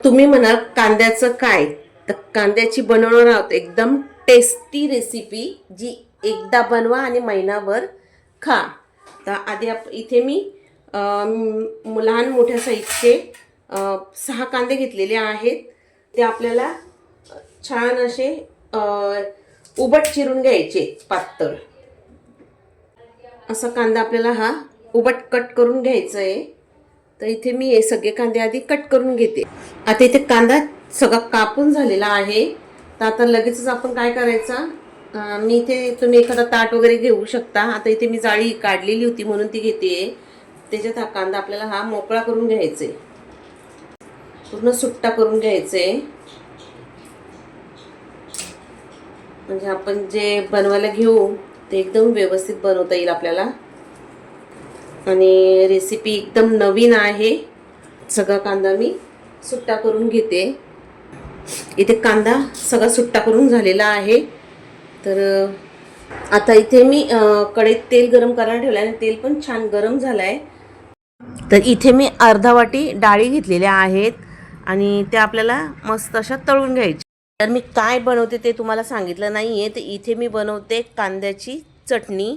तुम्ही म्हणाल कांद्याचं काय, तर कांद्याची बनवणार आहोत एकदम टेस्टी रेसिपी, जी एकदा बनवा आणि महिनाभर खा. तर आधी इथे मी लहान मोठ्या साईजचे 6 कांदे घेतलेले आहेत. ते आपल्याला छान असे उबट चिरून घ्यायचे, पातळ असा कांदा आपल्याला हा उबट कट करून घ्यायचा आहे. तर इथे मी हे सगळे कांदे आधी कट करून घेते. आता इथे कांदा सगळा कापून झालेला आहे. तर आता लगेचच आपण काय करायचं, मी इथे तुम्ही एखादा ताट वगैरे घेऊ शकता. आता इथे मी जाळी काढलेली होती म्हणून ती घेते. त्याच्यात हा कांदा आपल्याला हा मोकळा करून घ्यायचा आहे, पूर्ण सुट्टा करून घ्यायचा आहे. म्हणजे आपण जे बनवायला घेऊ ते एकदम व्यवस्थित बनवता येईल आपल्याला. आणि रेसिपी एकदम नवीन आहे. सगळा कांदा मी सुट्टा करून घेते. इथे कांदा सगळा सुट्टा करून झालेला आहे. तर आता इथे मी कढईत तेल गरम करायला ठेवलं आणि तेल पण छान गरम झालं आहे. तर इथे मी अर्धा वाटी डाळी घेतलेल्या आहेत आणि त्या आपल्याला मस्त अशा तळून घ्यायच्या. तर मी काय बनवते ते तुम्हाला सांगितलं नाही आहे. तर इथे मी बनवते कांद्याची चटणी.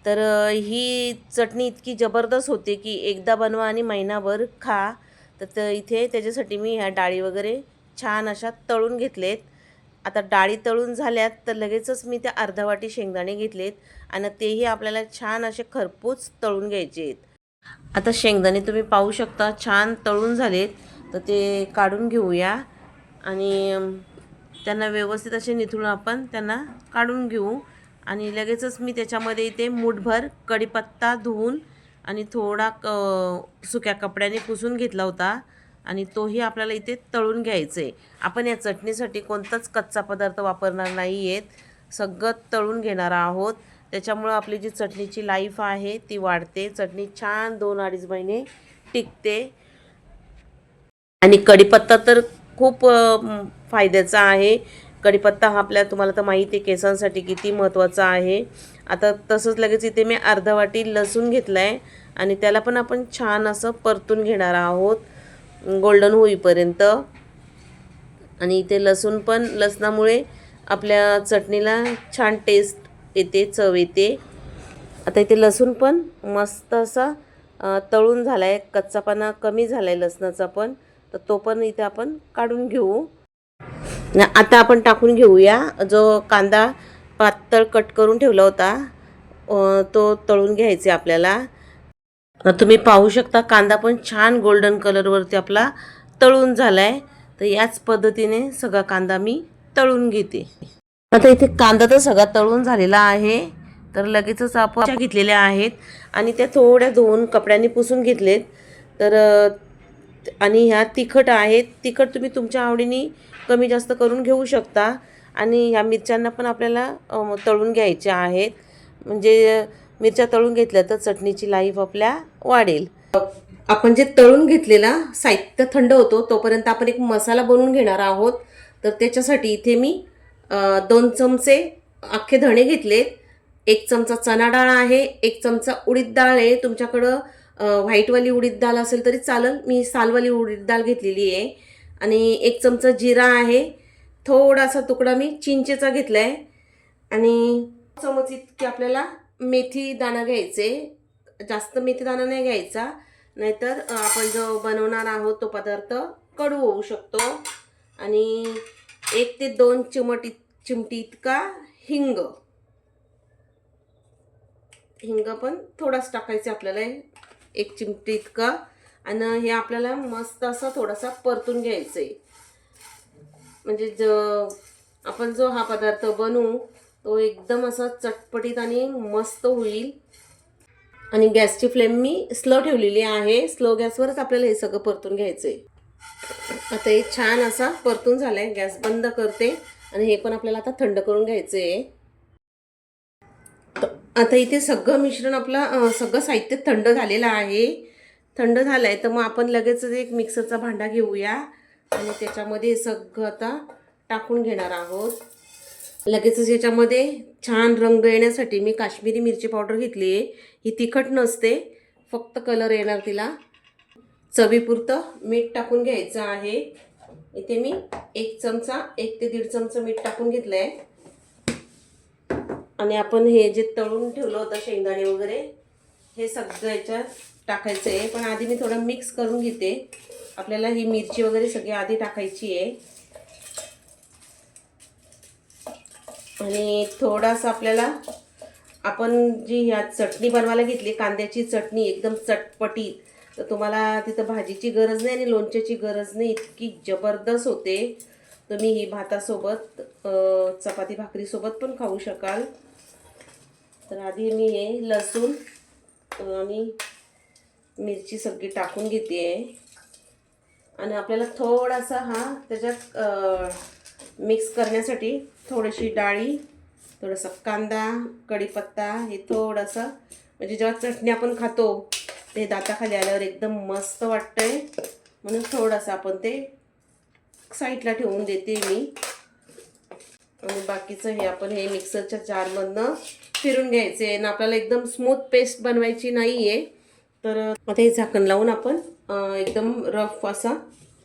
तर ही चटणी इतकी जबरदस्त होते की एकदा बनवा आणि महिनाभर खा. तर इथे त्याच्यासाठी मी ह्या डाळी वगैरे छान अशा तळून घेतलेत. आता डाळी तळून झाल्यात तर लगेचच मी त्या अर्धा वाटी शेंगदाणे घेतलेत आणि तेही आपल्याला छान असे खरपूस तळून घ्यायचे आहेत. आता शेंगदाणे तुम्ही पाहू शकता छान तळून झालेत. तर ते काढून घेऊया आणि त्यांना व्यवस्थित असे निथळून आपण त्यांना काढून घेऊ. आणि लगेचच मी त्याच्यामध्ये इथे मूठभर कढीपत्ता धुवून आणि थोडा सुक्या कपड्याने पुसून घेतला होता आणि तोही आपल्याला इथे तळून घ्यायचं आहे. आपण या चटणीसाठी कोणताच कच्चा पदार्थ वापरणार नाही आहेत, सगळं तळून घेणार आहोत. त्याच्यामुळं आपली जी चटणीची लाईफ आहे ती वाढते. चटणी छान 2-2.5 महिने टिकते. आणि कढीपत्ता तर खूप फायद्याचा आहे. कढीपत्ता हा आपल्या तुम्हाला तर माहिती आहे केसांसाठी किती महत्त्वाचा आहे. आता तसंच लगेच इथे मी अर्धा वाटी लसूण घेतला आहे आणि त्याला पण आपण छान असं परतून घेणार आहोत गोल्डन होईपर्यंत. आणि इथे लसणामुळे आपल्या चटणीला छान टेस्ट येते, चव येते. आता इथे लसूण पण मस्त असा तळून झाला आहे, कच्चापणा कमी झाला आहे लसणाचा पण. तर तो पण इथे आपण काढून घेऊ. आता आपण टाकून घेऊया जो कांदा पातळ कट करून ठेवला होता, तो तळून घ्यायचे आपल्याला. तुम्ही पाहू शकता कांदा पण छान गोल्डन कलरवरती आपला तळून झाला आहे. तर याच पद्धतीने सगळा कांदा मी तळून घेते. आता इथे कांदा तर सगळा तळून झालेला आहे. तर लगेचच आपण घेतलेल्या आहेत आणि त्या थोड्या धुवून कपड्यांनी पुसून घेतलेत. तर आणि ह्या तिखट आहेत. तिखट तुम्ही तुमच्या आवडीने कमी जास्त करून घेऊ शकता. आणि ह्या मिरच्यांना पण आपल्याला तळून घ्यायच्या आहेत. म्हणजे मिरच्या तळून घेतल्या तर चटणीची लाईफ आपल्या वाढेल. आपण जे तळून घेतलेला साहित्य थंड होतो तोपर्यंत आपण एक मसाला बनवून घेणार आहोत. तर त्याच्यासाठी इथे मी 2 चमचे अख्खे धणे घेतलेत, 1 चमचा चणा डाळ आहे, 1 चमचा उडीद डाळ आहे. तुमच्याकडं व्हाईटवाली उडीद डाळ असेल तरी चालेल, मी सालवाली उडीद डाळ घेतलेली आहे. आणि 1 चमचा जिरा आहे. थोडासा तुकडा मी चिंचेचा घेतला आहे आणि चमच इतकी आपल्याला मेथी दाणा घ्यायचे. जास्त मेथी दाणा नाही घ्यायचा, नाहीतर आपण जो बनवणार आहोत तो पदार्थ कडू होऊ शकतो. आणि 1 ते 2 चिमटी इतका हिंग पण थोडाच टाकायचं आपल्याला, 1 चिमटी इतका. आणि हे आपल्याला मस्त असं थोडासा परतून घ्यायचं आहे. म्हणजे आपण जो हा पदार्थ बनवू तो एकदम असा चटपटीत आणि मस्त होईल. आणि गॅसची फ्लेम मी स्लो ठेवलेली आहे. स्लो गॅसवरच आपल्याला हे सगळं परतून घ्यायचं आहे. आता हे छान असा परतून झाला आहे. गॅस बंद करते आणि हे पण आपल्याला आता थंड करून घ्यायचं आहे. आता इथे सगळं मिश्रण आपलं सगळं साहित्य थंड झालेलं आहे. थंड झालं आहे तर मग आपण लगेचच एक मिक्सरचा भांडा घेऊया आणि त्याच्यामध्ये सगळं आता टाकून घेणार आहोत. लगेचच याच्यामध्ये छान रंग येण्यासाठी मी काश्मीरी मिरची पावडर घेतली आहे. ही तिखट नसते, फक्त कलर येणार तिला. चवीपुरतं मीठ टाकून घ्यायचं आहे. इथे मी 1 चमचा 1 ते 1.5 चमचा मीठ टाकून घेतलं आहे. आणि आपण हे जे तळून ठेवलं होतं शेंगदाणे वगैरे हे सगळं याच्यात टाकायचं आहे. पण आधी मी थोडं मिक्स करून घेते. आपल्याला ही मिरची वगैरे सगळी आधी टाकायची आहे. आणि थोडासा आपल्याला आपण जी ह्या चटणी बनवायला घेतली कांद्याची चटणी एकदम चटपटीत, तर तुम्हाला तिथं भाजीची गरज नाही आणि लोणच्याची गरज नाही, इतकी जबरदस्त होते. तुम्ही ही भातासोबत चपाती भाकरीसोबत पण खाऊ शकाल. तर आधी मी हे लसूण आणि मिरची सगळी टाकून घेते आहे. आणि आपल्याला थोडासा हा त्याच्यात मिक्स करण्यासाठी थोडीशी डाळी, थोडासा कांदा, कढीपत्ता हे थोडंसं, म्हणजे जेव्हा चटणी आपण खातो ते दाताखाली आल्यावर एकदम मस्त वाटतंय, म्हणून थोडंसं आपण ते साईडला ठेवून देते मी. आणि बाकीचं हे आपण हे मिक्सरच्या जारमधनं फिरून घ्यायचे आहे. आणि आपल्याला एकदम स्मूथ पेस्ट बनवायची नाही आहे. तर आता हे झाकण लावून आपण एकदम रफ असा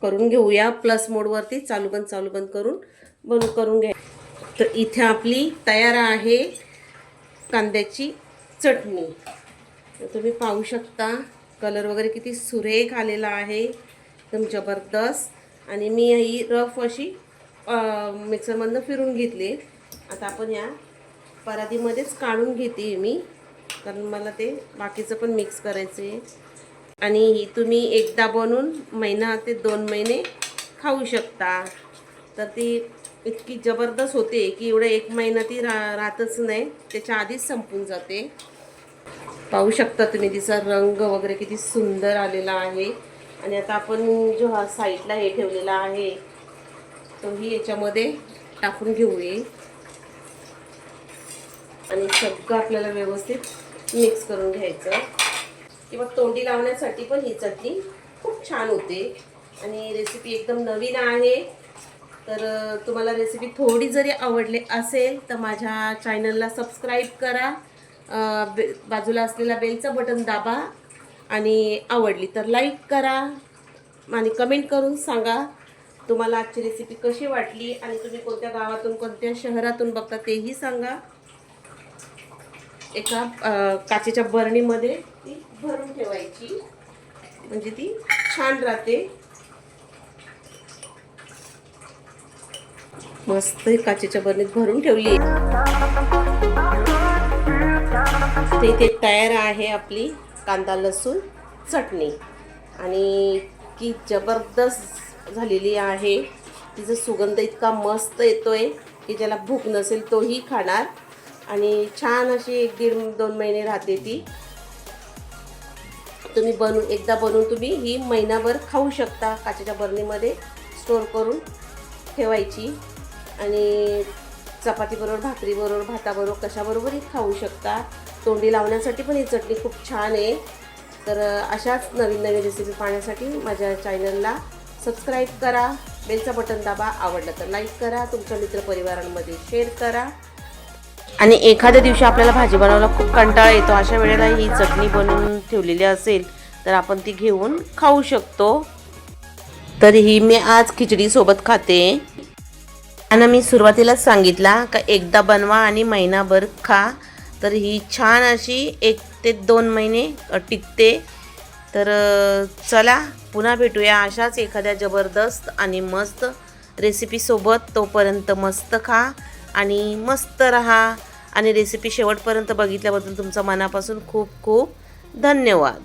करून घेऊया. प्लस मोडवरती चालू बंद करून घ्या. तर इथे आपली तयार आहे कांद्याची चटणी. तुम्ही पाहू शकता कलर वगैरे किती सुरेख आलेला आहे, एकदम जबरदस्त. आणि मी ही रफ अशी मिक्सरमधनं फिरून घेतली. आता आपण या परातीमध्येच काढून घेते मी, कारण मला ते बाकीचं पण मिक्स करायचं आहे. आणि ही तुम्ही एकदा बनवून महिना ते 2 महिने खाऊ शकता. तर ती इतकी जबरदस्त होते की एवढं 1 महिना ती राहतच नाही, त्याच्या आधीच संपून जाते. पाहू शकता तुम्ही तिचा रंग वगैरे किती सुंदर आलेला आहे. आणि आता आपण जो हा साईडला हे ठेवलेला आहे तोही याच्यामध्ये टाकून घेऊया. आणि सगळं आपल्याला व्यवस्थित मिक्स करून घ्यायचं. किंवा तोंडी लावण्यासाठी पण ही चटणी खूप छान होते. आणि रेसिपी एकदम नवीन आहे. तर तुम्हाला रेसिपी थोडी जरी आवडली असेल तर माझ्या चॅनलला सबस्क्राईब करा, बाजूला असलेला बेलचं बटन दाबा, आणि आवडली तर लाईक करा आणि कमेंट करून सांगा तुम्हाला आजची रेसिपी कशी वाटली. आणि तुम्ही कोणत्या गावातून कोणत्या शहरातून बघता तेही सांगा. एका काचेच्या बरणीमध्ये ती भरून ठेवायची, म्हणजे ती छान राहते. मस्त काचेच्या बरणीत भरून ठेवली. ते तयार आहे आपली कांदा लसूण चटणी. आणि की जबरदस्त झालेली आहे. तिचा सुगंध इतका मस्त येतोय की ज्याला भूक नसेल तोही खाणार. आणि छान अशी 1-1.5-2 महिने राहते ती. तुम्ही एकदा बनवून तुम्ही ही महिनाभर खाऊ शकता. काचेच्या बरणीमध्ये स्टोर करून ठेवायची. आणि चपातीबरोबर, भाकरीबरोबर, भाताबरोबर, कशाबरोबरही खाऊ शकता. तोंडी लावण्यासाठी पण ही चटणी खूप छान आहे. तर अशाच नवीन रेसिपी पाहण्यासाठी माझ्या चॅनलला सबस्क्राईब करा, बेलचा बटन दाबा, आवडलं तर लाईक करा, तुमच्या मित्रपरिवारांमध्ये शेअर करा. आणि एखाद्या दिवशी आपल्याला भाजी बनवायला खूप कंटाळा येतो, अशा वेळेला ही चटणी बनवून ठेवलेली असेल तर आपण ती घेऊन खाऊ शकतो. तर ही मी आज खिचडीसोबत खाते. आणि मी सुरुवातीलाच सांगितला का एकदा बनवा आणि महिनाभर खा. तर ही छान अशी 1 ते 2 महिने टिकते. तर चला पुन्हा भेटूया अशाच एखाद्या जबरदस्त आणि मस्त रेसिपीसोबत. तोपर्यंत मस्त खा आणि मस्त रहा. आणि रेसिपी शेवटपर्यंत बघितल्याबद्दल तुमचा मनापासून खूप खूप धन्यवाद.